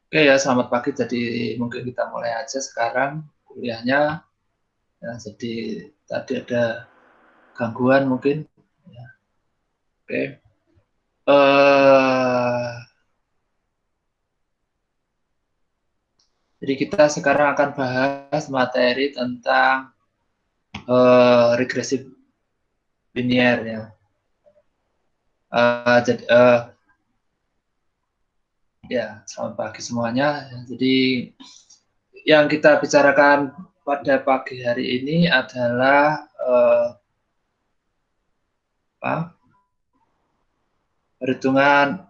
Oke ya, selamat pagi. Jadi mungkin kita mulai aja sekarang kuliahnya. Ya, jadi tadi ada gangguan mungkin. Ya, oke. Jadi kita sekarang akan bahas materi tentang regresi linier ya. Jadi ya, selamat pagi semuanya. Jadi yang kita bicarakan pada pagi hari ini adalah perhitungan.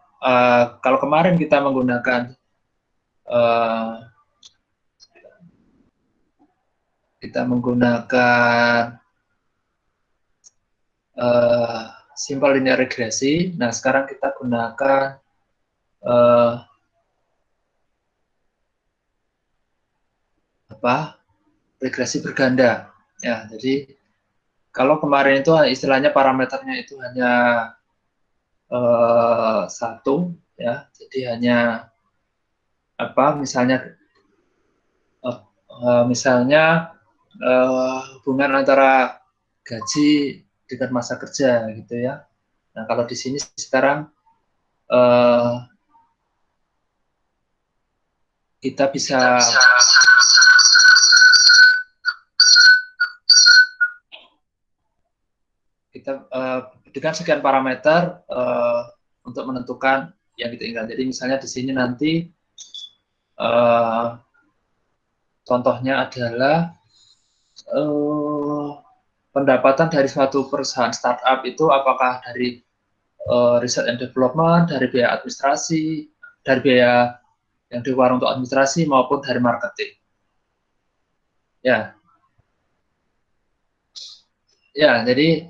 Kalau kemarin kita menggunakan uh, simple linear regresi. Nah, sekarang kita gunakan regresi berganda. Ya, jadi kalau kemarin itu istilahnya parameternya itu hanya satu, ya, jadi hanya misalnya hubungan antara gaji dengan masa kerja gitu ya. Nah, kalau di sini sekarang kita bisa dengan sekian parameter untuk menentukan yang kita inginkan. Jadi misalnya di sini nanti contohnya adalah pendapatan dari suatu perusahaan startup itu apakah dari research and development, dari biaya administrasi, dari biaya yang dikeluarkan untuk administrasi maupun dari marketing. Ya, ya. Jadi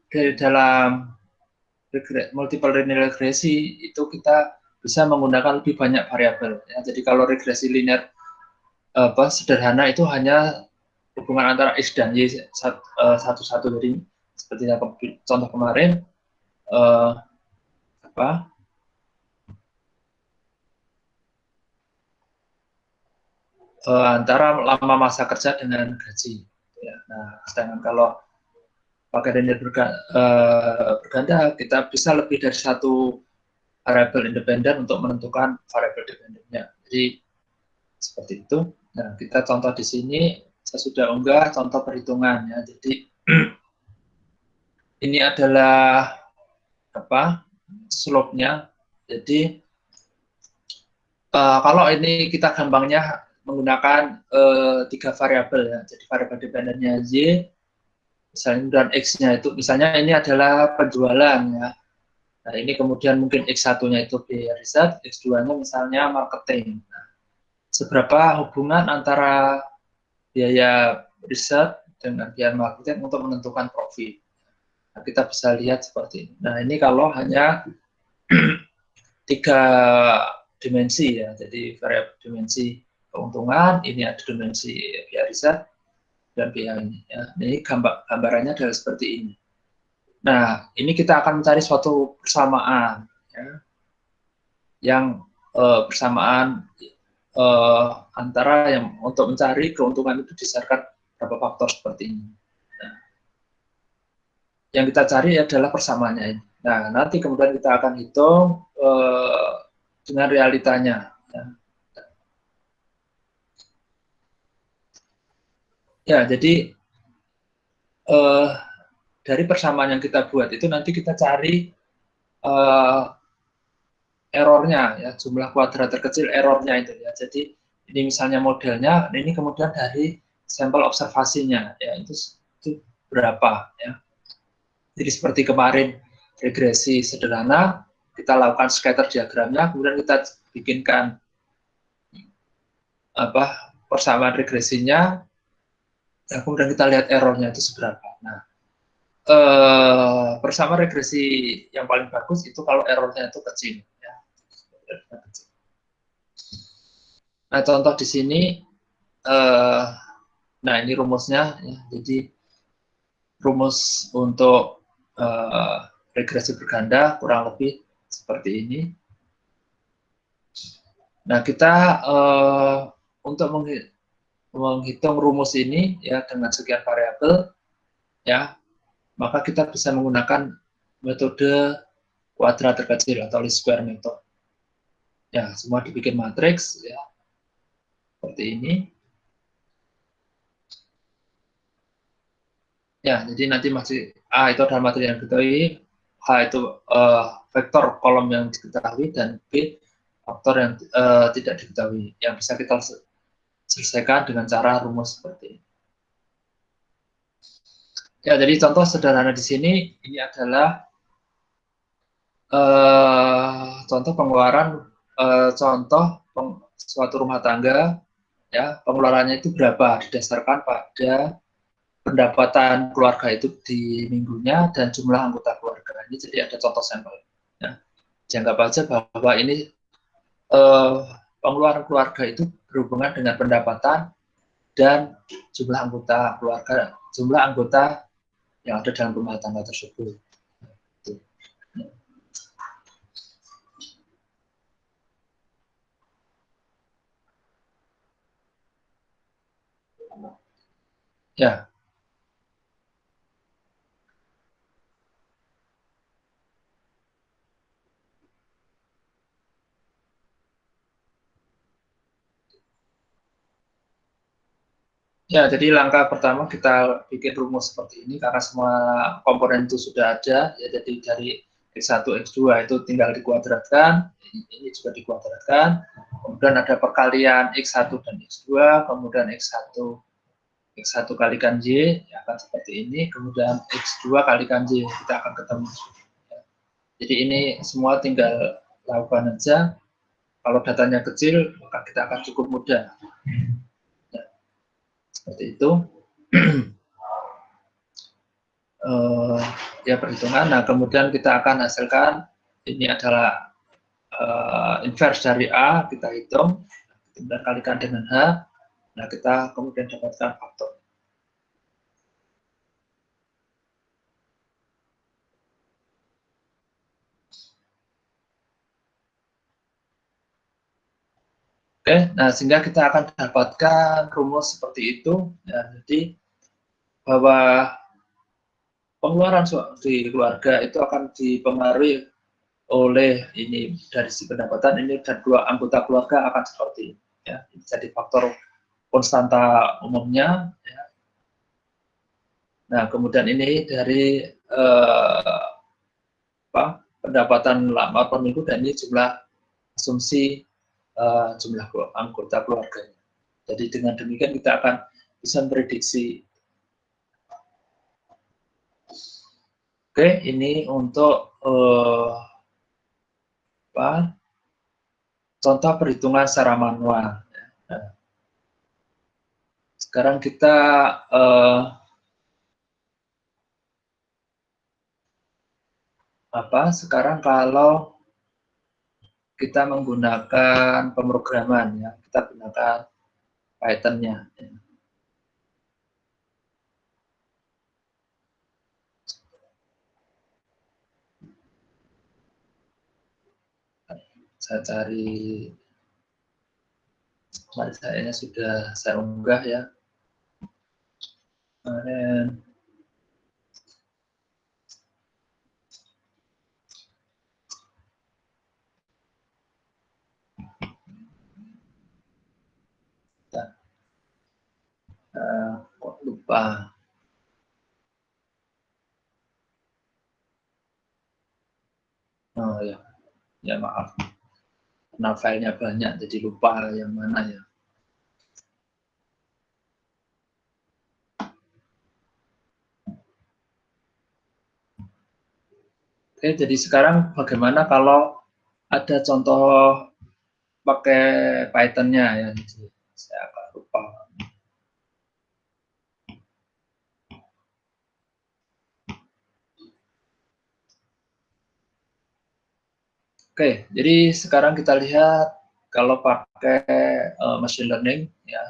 dari dalam multiple linear regresi itu kita bisa menggunakan lebih banyak variabel. Ya. Jadi kalau regresi linear sederhana itu hanya hubungan antara X dan Y satu-satu. Jadi seperti contoh kemarin antara lama masa kerja dengan gaji. Ya. Nah, sedangkan kalau pakai linear berganda, kita bisa lebih dari satu variabel independen untuk menentukan variabel dependennya. Jadi seperti itu. Nah, kita contoh di sini saya sudah unggah contoh perhitungan ya. Jadi ini adalah slope-nya. Jadi kalau ini kita gampangnya menggunakan 3 variabel ya. Jadi variabel dependennya Y, misalnya dan X-nya itu misalnya ini adalah penjualan ya. Nah, ini kemudian mungkin X1-nya itu biaya riset, X2-nya misalnya marketing. Nah, seberapa hubungan antara biaya riset dengan biaya marketing untuk menentukan profit. Nah, kita bisa lihat seperti ini. Nah, ini kalau hanya 3 dimensi ya. Jadi variabel dimensi keuntungan, ini ada dimensi biaya riset dan biaya ini. Ya. Ini gambarannya adalah seperti ini. Nah, ini kita akan mencari suatu persamaan, ya, yang persamaan antara yang untuk mencari keuntungan itu disyaratkan beberapa faktor seperti ini. Nah, yang kita cari adalah persamaannya ini. Nah, nanti kemudian kita akan hitung dengan realitanya. Ya. Ya, jadi dari persamaan yang kita buat itu nanti kita cari errornya ya, jumlah kuadrat terkecil errornya itu ya. Jadi ini misalnya modelnya, ini kemudian dari sampel observasinya ya, itu berapa ya. Jadi seperti kemarin regresi sederhana, kita lakukan scatter diagramnya, kemudian kita bikinkan persamaan regresinya, ya, kemudian kita lihat errornya itu seberapa. Nah, persamaan regresi yang paling bagus itu kalau errornya itu kecil ya. Nah, contoh di sini, nah ini rumusnya ya. Jadi rumus untuk regresi berganda kurang lebih seperti ini. Nah, kita untuk menghitung rumus ini ya dengan sekian variabel ya, maka kita bisa menggunakan metode kuadrat terkecil atau least square method. Ya, semua dibikin matriks ya seperti ini. Ya, jadi nanti masih A itu adalah materi yang diketahui, H itu vektor kolom yang diketahui, dan B faktor yang tidak diketahui, yang bisa kita selesaikan dengan cara rumus seperti ini. Ya, jadi contoh sederhana di sini ini adalah contoh pengeluaran suatu rumah tangga ya, pengeluarannya itu berapa didasarkan pada pendapatan keluarga itu di minggunya dan jumlah anggota keluarga. Ini jadi ada contoh sampel. Ya. Dianggap aja bahwa ini pengeluaran keluarga itu berhubungan dengan pendapatan dan jumlah anggota keluarga, jumlah anggota yang ada dalam rumah tangga tersebut. Ya. Ya, jadi langkah pertama kita bikin rumus seperti ini karena semua komponen itu sudah ada. Ya, jadi dari X1, X2 itu tinggal dikuadratkan, ini juga dikuadratkan. Kemudian ada perkalian X1 dan X2, kemudian X1 kalikan Y, ya akan seperti ini, kemudian X2 kalikan Y, kita akan ketemu. Jadi ini semua tinggal lakukan aja. Kalau datanya kecil, maka kita akan cukup mudah. Ya, seperti itu. Ya perhitungan. Nah, kemudian kita akan hasilkan ini adalah inverse dari A, kita hitung, kemudian kalikan dengan H. Nah, kita kemudian dapatkan faktor. Oke, nah sehingga kita akan dapatkan rumus seperti itu. Ya, jadi bahwa pengeluaran di keluarga itu akan dipengaruhi oleh ini dari si pendapatan ini, dan dua anggota keluarga akan seperti ini. Ya, jadi faktor konstanta umumnya. Ya. Nah, kemudian ini dari pendapatan lama per minggu, dan ini jumlah asumsi jumlah anggota keluarganya. Jadi dengan demikian kita akan bisa memprediksi. Oke, ini untuk contoh perhitungan secara manual. Nah, sekarang kita sekarang kalau kita menggunakan pemrograman, ya, kita gunakan Python-nya. Ya. Saya cari, saya sudah saya unggah ya. Kemarin kok lupa. Oh ya, ya maaf. Karena filenya banyak, jadi lupa yang mana ya. Oke, jadi sekarang bagaimana kalau ada contoh pakai Python-nya ya? Saya agak lupa. Oke, jadi sekarang kita lihat kalau pakai machine learning, ya,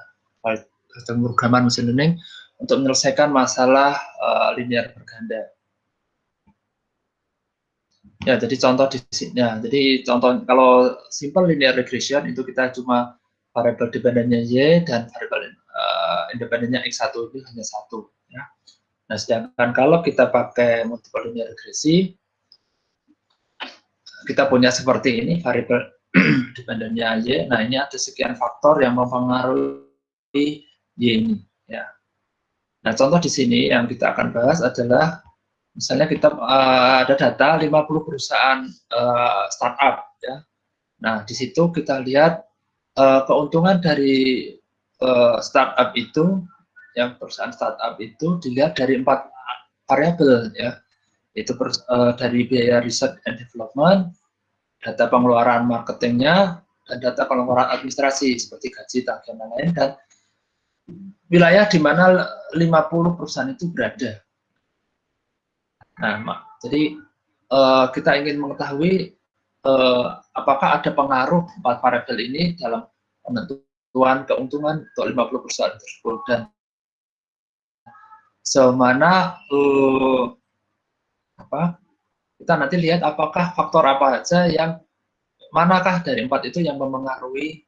pemrograman machine learning untuk menyelesaikan masalah linear berganda. Ya, jadi contoh di sini. Ya, jadi contoh kalau simple linear regression itu kita cuma variabel dependennya y dan variabel independennya x1 itu hanya satu. Ya. Nah, sedangkan kalau kita pakai multiple linear regresi, kita punya seperti ini variabel dependennya y. Nah, ini ada sekian faktor yang mempengaruhi y ini. Ya. Nah, contoh di sini yang kita akan bahas adalah misalnya kita ada data 50 perusahaan startup, ya. Nah, di situ kita lihat keuntungan dari startup itu, yang perusahaan startup itu dilihat dari 4 variabel, ya. Itu dari biaya research and development, data pengeluaran marketingnya, dan data pengeluaran administrasi seperti gaji, tagihan, dan lain-lain, dan wilayah di mana 50 perusahaan itu berada. Nah, jadi kita ingin mengetahui apakah ada pengaruh 4 variabel ini dalam penentuan keuntungan untuk 50 perusahaan tersebut, dan semana kita nanti lihat apakah faktor apa saja yang manakah dari 4 itu yang mempengaruhi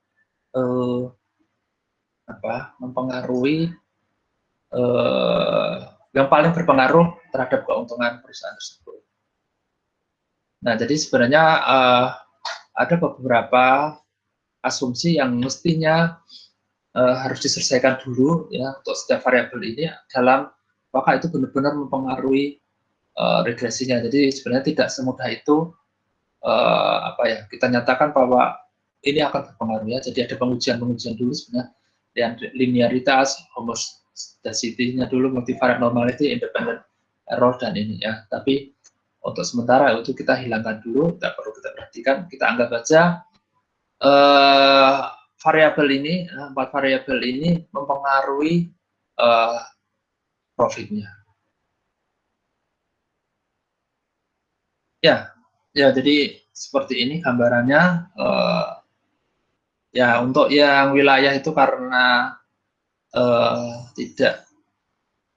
yang paling berpengaruh terhadap keuntungan perusahaan tersebut. Nah, jadi sebenarnya ada beberapa asumsi yang mestinya harus diselesaikan dulu, ya, untuk setiap variabel ini dalam apakah itu benar-benar mempengaruhi regresinya. Jadi sebenarnya tidak semudah itu kita nyatakan bahwa ini akan berpengaruh, ya. Jadi ada pengujian dulu sebenarnya, yang linearitas, homoscedasity-nya dulu, multivariate normality, independent error, dan ini, ya. Tapi untuk sementara itu kita hilangkan dulu, tidak perlu kita perhatikan, kita anggap saja variabel ini, 4 variabel ini mempengaruhi profitnya. Ya, jadi seperti ini gambarannya. Ya, untuk yang wilayah itu karena tidak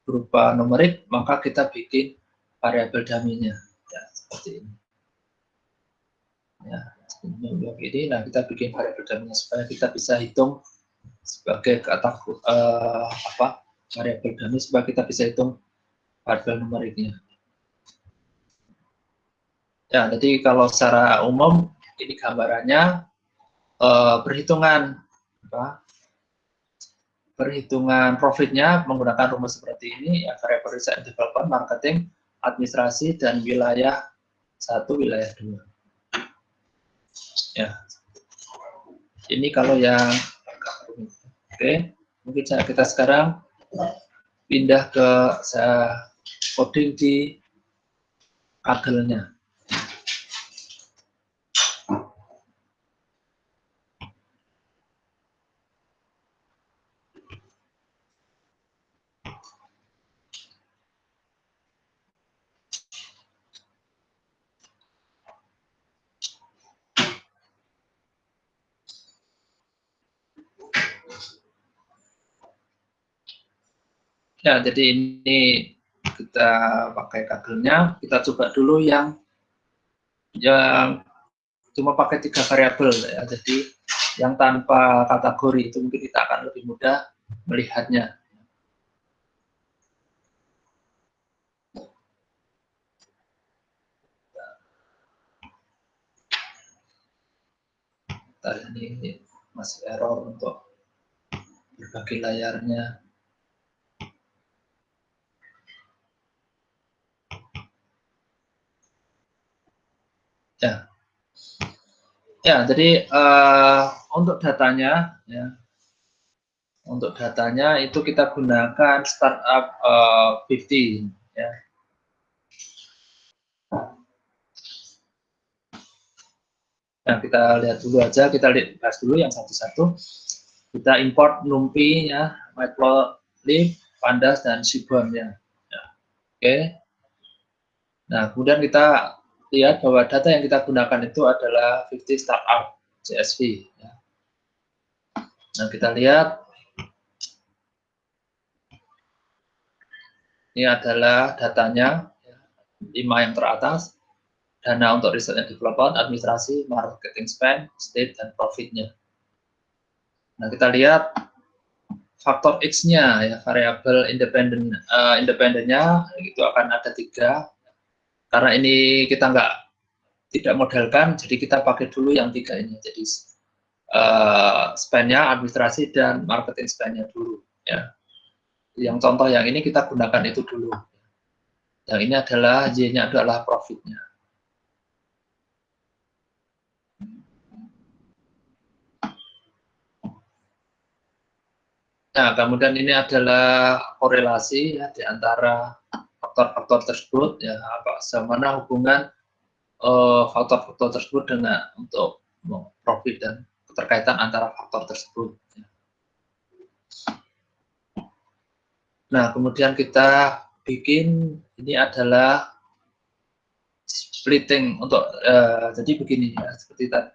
berupa numerik, maka kita bikin variabel dummy-nya, ya, seperti ini. Ya, ini, nah kita bikin variabel dummy-nya supaya kita bisa hitung sebagai variabel dummy, supaya kita bisa hitung variabel numeriknya. Ya, jadi kalau secara umum ini gambarannya perhitungan profitnya menggunakan rumus seperti ini, ya, variabel research and development, marketing, administrasi, dan wilayah 1, wilayah 2. Ya, ini kalau yang oke, mungkin kita sekarang pindah ke coding di Kaggle-nya. Ya, jadi ini kita pakai Kaggle-nya, kita coba dulu yang cuma pakai 3 variabel, ya. Jadi yang tanpa kategori itu mungkin kita akan lebih mudah melihatnya. Ini masih error untuk berbagi layarnya. Ya, jadi untuk datanya, ya, itu kita gunakan startup 15, ya. Nah, kita lihat dulu aja, kita bahas dulu yang satu-satu. Kita import NumPy, ya, Matplotlib, Pandas, dan Seaborn, ya. Oke. Nah, kemudian kita lihat bahwa data yang kita gunakan itu adalah 50 startup CSV, ya. Nah, kita lihat ini adalah datanya, 5 yang teratas. dana untuk research and development, administrasi, marketing spend, state, dan profitnya. Nah, kita lihat faktor X-nya, ya, variabel independennya itu akan ada 3. Karena ini kita tidak modelkan, jadi kita pakai dulu yang 3 ini. Jadi spend-nya, administrasi, dan marketing spend-nya dulu. Ya. Yang contoh yang ini kita gunakan itu dulu. Yang ini adalah Y-nya adalah profit-nya. Nah, kemudian ini adalah korelasi ya, di antara faktor-faktor tersebut, ya, bagaimana hubungan faktor-faktor tersebut dengan untuk profit dan keterkaitan antara faktor tersebut. Nah, kemudian kita bikin ini adalah splitting untuk jadi begini ya, seperti tadi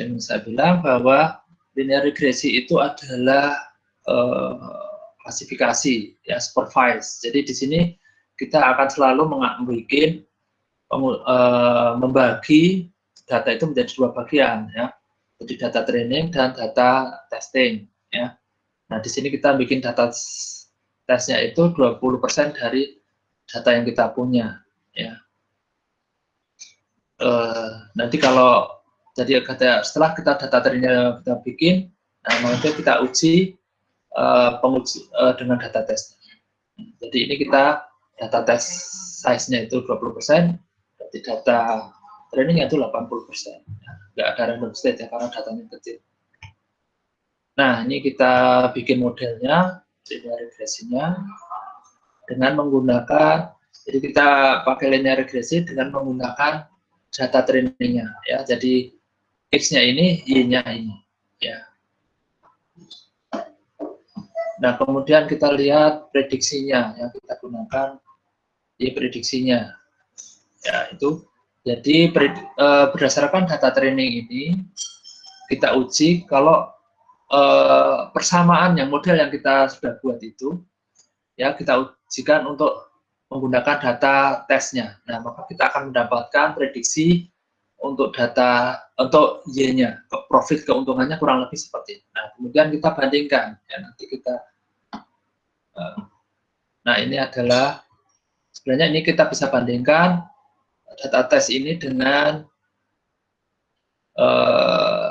yang saya bilang bahwa linear regresi itu adalah klasifikasi ya, supervise. Jadi di sini kita akan selalu membagi data itu menjadi 2 bagian ya. Jadi data training dan data testing ya. Nah, di sini kita bikin data tesnya itu 20% dari data yang kita punya ya. Nanti kalau jadi setelah kita data trainingnya kita bikin, nah nanti kita uji dengan data test. Jadi ini kita data test size-nya itu 20%, berarti data training itu 80%. Nggak ada random state ya, karena datanya kecil. Nah, ini kita bikin modelnya, linear regresinya, dengan menggunakan, jadi kita pakai linear regresi dengan menggunakan data trainingnya ya. Jadi X-nya ini, Y-nya ini ya. Nah, kemudian kita lihat prediksinya yang kita gunakan, di prediksinya ya itu. Jadi berdasarkan data training ini kita uji kalau persamaan yang model yang kita sudah buat itu ya kita ujikan untuk menggunakan data tesnya. Nah, maka kita akan mendapatkan prediksi untuk data untuk Y-nya, profit keuntungannya kurang lebih seperti ini. Nah, kemudian kita bandingkan ya, nanti kita nah ini adalah sebenarnya ini kita bisa bandingkan data tes ini dengan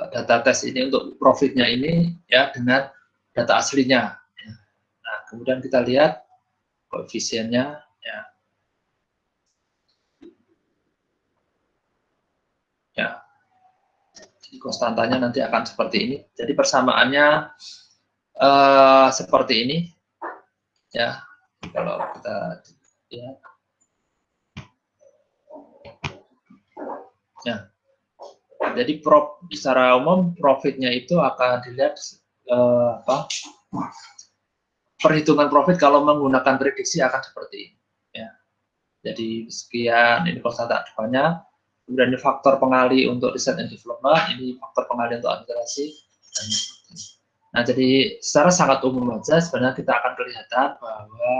data tes ini untuk profitnya ini ya dengan data aslinya. Nah, kemudian kita lihat koefisiennya ya. Ya. Jadi konstantanya nanti akan seperti ini. Jadi persamaannya seperti ini ya. Kalau kita lihat ya. Jadi secara umum profitnya itu akan dilihat perhitungan profit kalau menggunakan prediksi akan seperti ini ya. Jadi sekian ini konstan depannya. Kemudian ini faktor pengali untuk research and development, ini faktor pengali untuk administrasi. Nah, jadi secara sangat umum saja sebenarnya kita akan kelihatan bahwa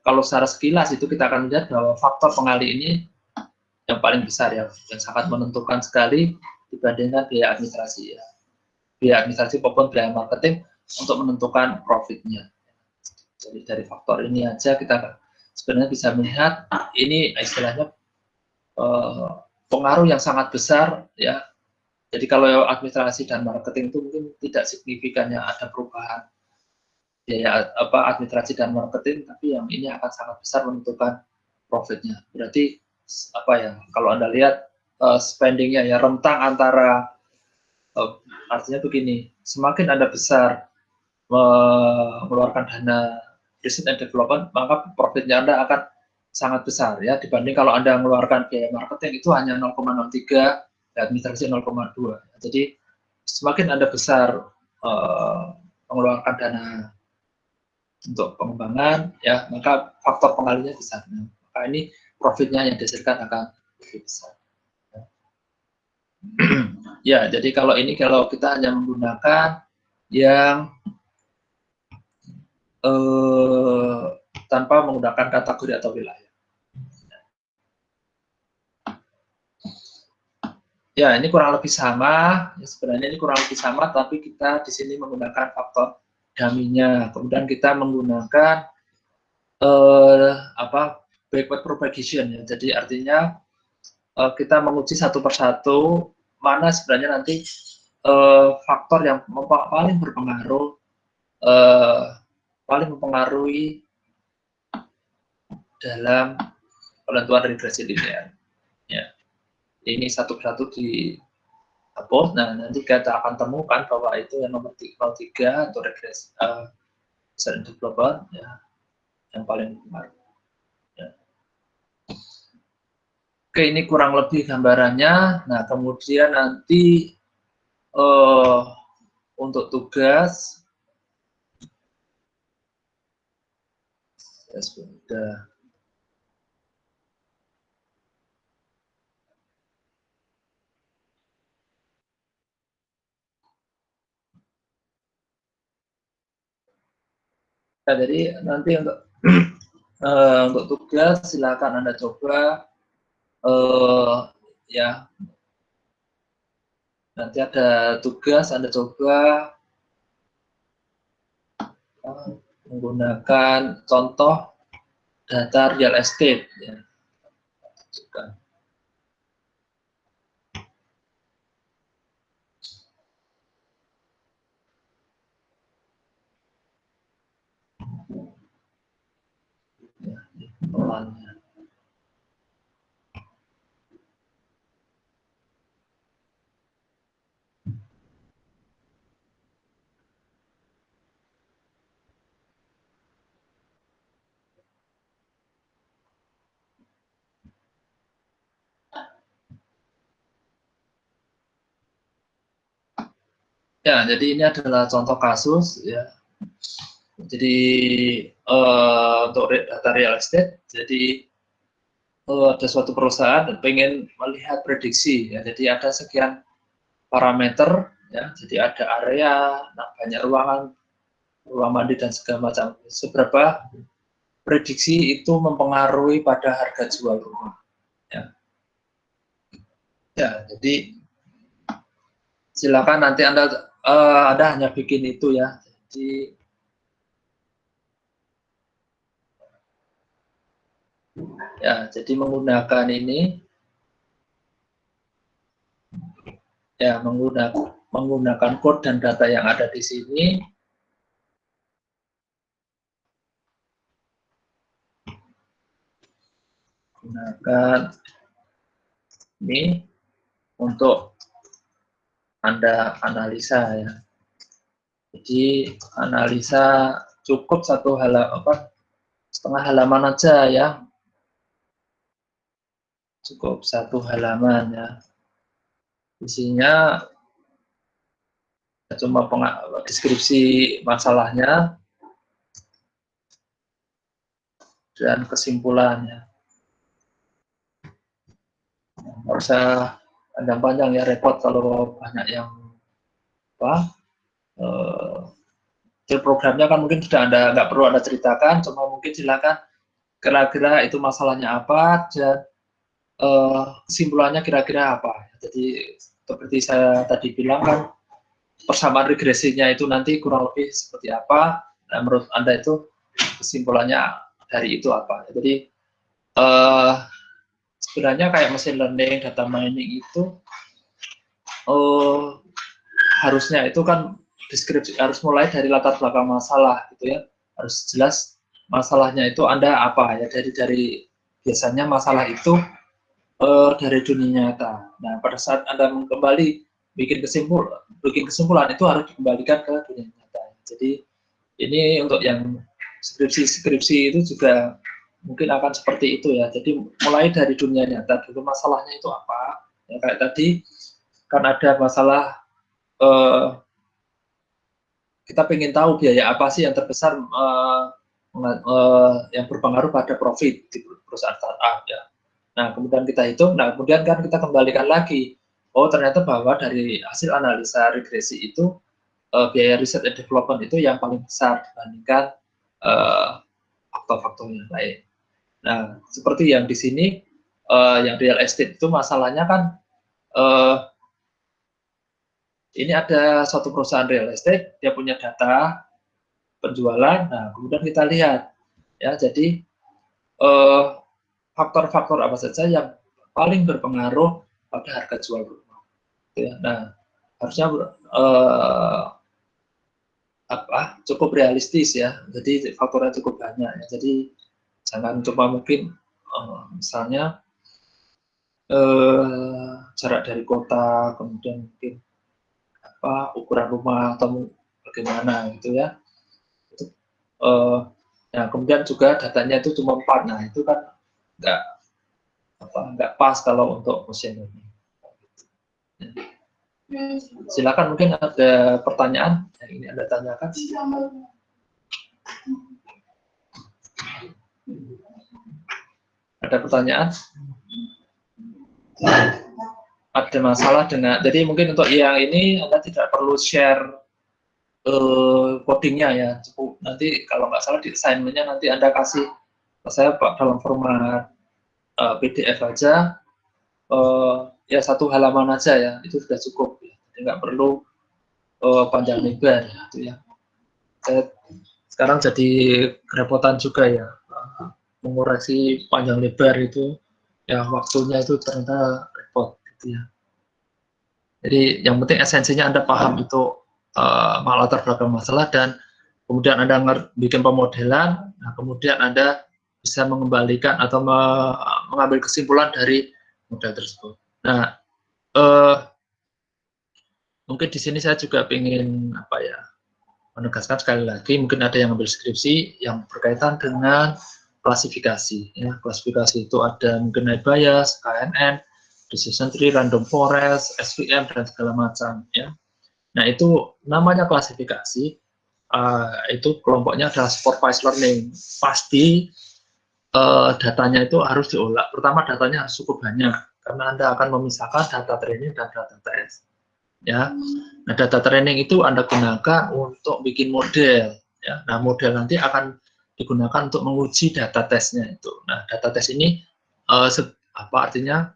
kalau secara sekilas itu kita akan lihat bahwa faktor pengali ini yang paling besar ya, yang sangat menentukan sekali dibandingkan biaya administrasi ya. Biaya administrasi maupun biaya marketing untuk menentukan profitnya. Jadi dari faktor ini aja kita sebenarnya bisa melihat ini istilahnya pengaruh yang sangat besar ya. Jadi kalau administrasi dan marketing itu mungkin tidak signifikannya ada perubahan biaya administrasi dan marketing, tapi yang ini akan sangat besar menentukan profitnya. Berarti apa ya? Kalau Anda lihat spendingnya ya rentang antara artinya begini, semakin Anda besar mengeluarkan dana research and development, maka profitnya Anda akan sangat besar ya dibanding kalau Anda mengeluarkan biaya marketing itu hanya 0,03 dan administrasi 0,2. Jadi semakin Anda besar mengeluarkan dana untuk pengembangan ya, maka faktor pengalinya besar. Nah, maka ini profitnya yang dihasilkan akan lebih besar. Ya, jadi kalau kita hanya menggunakan yang tanpa menggunakan kategori atau wilayah. Ya, ini kurang lebih sama. Ya, sebenarnya ini kurang lebih sama, tapi kita di sini menggunakan faktor dummy-nya. Kemudian kita menggunakan backward propagation ya. Jadi artinya kita menguji satu persatu mana sebenarnya nanti faktor yang paling berpengaruh, paling mempengaruhi dalam penentuan regresi linear. Ya. Ini satu persatu dihapus. Nah, nanti kita akan temukan bahwa itu yang nomor 03 untuk regresi developer ya, yang paling berpengaruh. Ya. Oke, ini kurang lebih gambarannya. Nah, kemudian nanti untuk tugas ya sudah. Nah, jadi nanti untuk untuk tugas silakan Anda coba ya. Nanti ada tugas Anda coba menggunakan contoh data real estate ya. Juga. Ya, pelannya. Ya, jadi ini adalah contoh kasus ya. Jadi untuk data real estate, jadi ada suatu perusahaan pengen melihat prediksi ya. Jadi ada sekian parameter ya. Jadi ada area, nah, banyak ruangan, ruang mandi dan segala macam. Seberapa prediksi itu mempengaruhi pada harga jual rumah. Ya, ya jadi silakan nanti Anda hanya bikin itu ya. Jadi menggunakan ini ya, menggunakan code dan data yang ada di sini. Gunakan ini untuk Anda analisa ya. Jadi analisa cukup setengah halaman aja ya. Cukup satu halaman ya. Isinya cuma deskripsi masalahnya dan kesimpulannya. Nggak usah panjang-panjang ya, repot kalau banyak yang programnya kan mungkin sudah nggak perlu Anda ceritakan, cuma mungkin silakan kira-kira itu masalahnya apa dan kesimpulannya kira-kira apa. Jadi seperti saya tadi bilang kan, persamaan regresinya itu nanti kurang lebih seperti apa. Nah, menurut Anda itu kesimpulannya dari itu apa. Jadi sebenarnya kayak mesin learning, data mining itu harusnya itu kan deskripsi harus mulai dari latar belakang masalah gitu ya. Harus jelas masalahnya itu Anda apa ya, dari biasanya masalah itu dari dunia nyata. Nah, pada saat Anda kembali bikin kesimpulan itu harus dikembalikan ke dunia nyata. Jadi ini untuk yang skripsi itu juga mungkin akan seperti itu ya. Jadi mulai dari dunia nyata dulu, masalahnya itu apa. Ya, kayak tadi kan ada masalah kita pengen tahu biaya apa sih yang terbesar yang berpengaruh pada profit di perusahaan startup ya. Nah, kemudian kita hitung, nah kemudian kan kita kembalikan lagi, oh ternyata bahwa dari hasil analisa regresi itu biaya riset and development itu yang paling besar dibandingkan faktor-faktor yang lain. Nah, seperti yang di sini, yang real estate itu masalahnya kan, ini ada suatu perusahaan real estate, dia punya data penjualan, nah kemudian kita lihat, ya, jadi faktor-faktor apa saja yang paling berpengaruh pada harga jual rumah. Ya, nah, harusnya cukup realistis ya, jadi faktornya cukup banyak ya, jadi jangan cuma mungkin misalnya jarak dari kota, kemudian mungkin ukuran rumah atau bagaimana gitu ya. Itu, nah kemudian juga datanya itu cuma 4, nah itu kan nggak pas kalau untuk musim ini. Silakan, mungkin ada pertanyaan yang ini Anda tanyakan. Ada pertanyaan? Ada masalah dengan, jadi mungkin untuk yang ini Anda tidak perlu share codingnya ya, cukup nanti kalau nggak salah di assignment-nya nanti Anda kasih ke saya Pak dalam format PDF aja, ya 1 halaman aja ya, itu sudah cukup ya. Jadi nggak perlu panjang lebar gitu ya. Saya sekarang jadi kerepotan juga ya, mengoreksi panjang lebar itu ya, waktunya itu ternyata repot gitu ya. Jadi yang penting esensinya Anda paham itu latar belakang masalah, dan kemudian Anda bikin pemodelan, nah kemudian Anda bisa mengembalikan atau mengambil kesimpulan dari model tersebut. Nah, mungkin di sini saya juga ingin menegaskan sekali lagi, mungkin ada yang ambil skripsi yang berkaitan dengan klasifikasi. Ya, klasifikasi itu ada mungkin nilai bias, KNN, decision tree, random forest, SVM, dan segala macam. Ya. Nah itu namanya klasifikasi, itu kelompoknya adalah supervised learning. Pasti datanya itu harus diolah. Pertama datanya harus cukup banyak, karena Anda akan memisahkan data training dan data test. Ya, nah data training itu Anda gunakan untuk bikin model. Ya, nah model nanti akan digunakan untuk menguji data tesnya itu. Nah data tes ini artinya?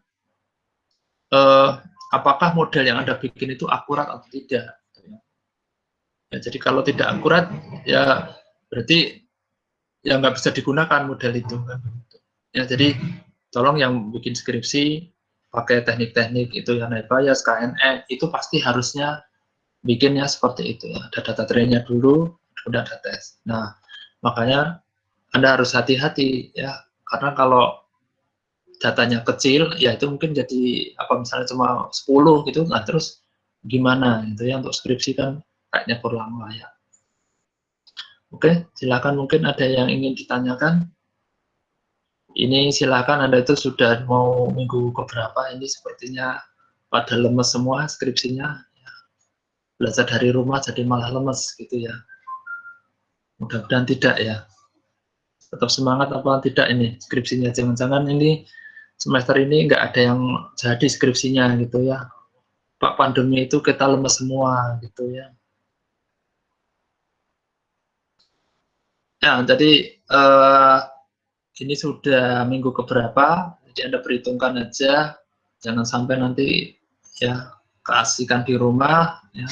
Apakah model yang Anda bikin itu akurat atau tidak. Ya, jadi kalau tidak akurat, ya berarti ya nggak bisa digunakan model itu. Ya, jadi tolong yang bikin skripsi pakai teknik-teknik itu yang nilai bias, KNN, itu pasti harusnya bikinnya seperti itu ya. Ada data trainnya dulu, kemudian ada tes. Nah, makanya Anda harus hati-hati ya, karena kalau datanya kecil, ya itu mungkin jadi misalnya cuma 10 gitu, nah terus gimana gitu ya, untuk skripsi kan kayaknya kurang layak. Oke, silakan, mungkin ada yang ingin ditanyakan. Ini silakan, Anda itu sudah mau minggu keberapa ini, sepertinya pada lemes semua skripsinya. Ya. Belajar dari rumah jadi malah lemes gitu ya. Mudah-mudahan tidak ya. Tetap semangat apa tidak ini skripsinya, jangan-jangan ini semester ini nggak ada yang jadi skripsinya gitu ya. Pak pandemi itu kita lemes semua gitu ya. Ya, jadi ini sudah minggu keberapa, jadi Anda perhitungkan aja, jangan sampai nanti ya keasikan di rumah ya.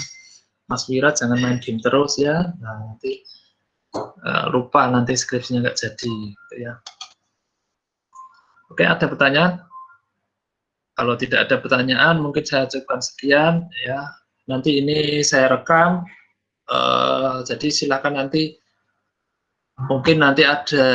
Mas Wira jangan main game terus ya, nah nanti lupa nanti skripsinya nggak jadi gitu ya. Oke, ada pertanyaan? Kalau tidak ada pertanyaan, mungkin saya cukupkan sekian ya. Nanti ini saya rekam, jadi silakan nanti, mungkin nanti ada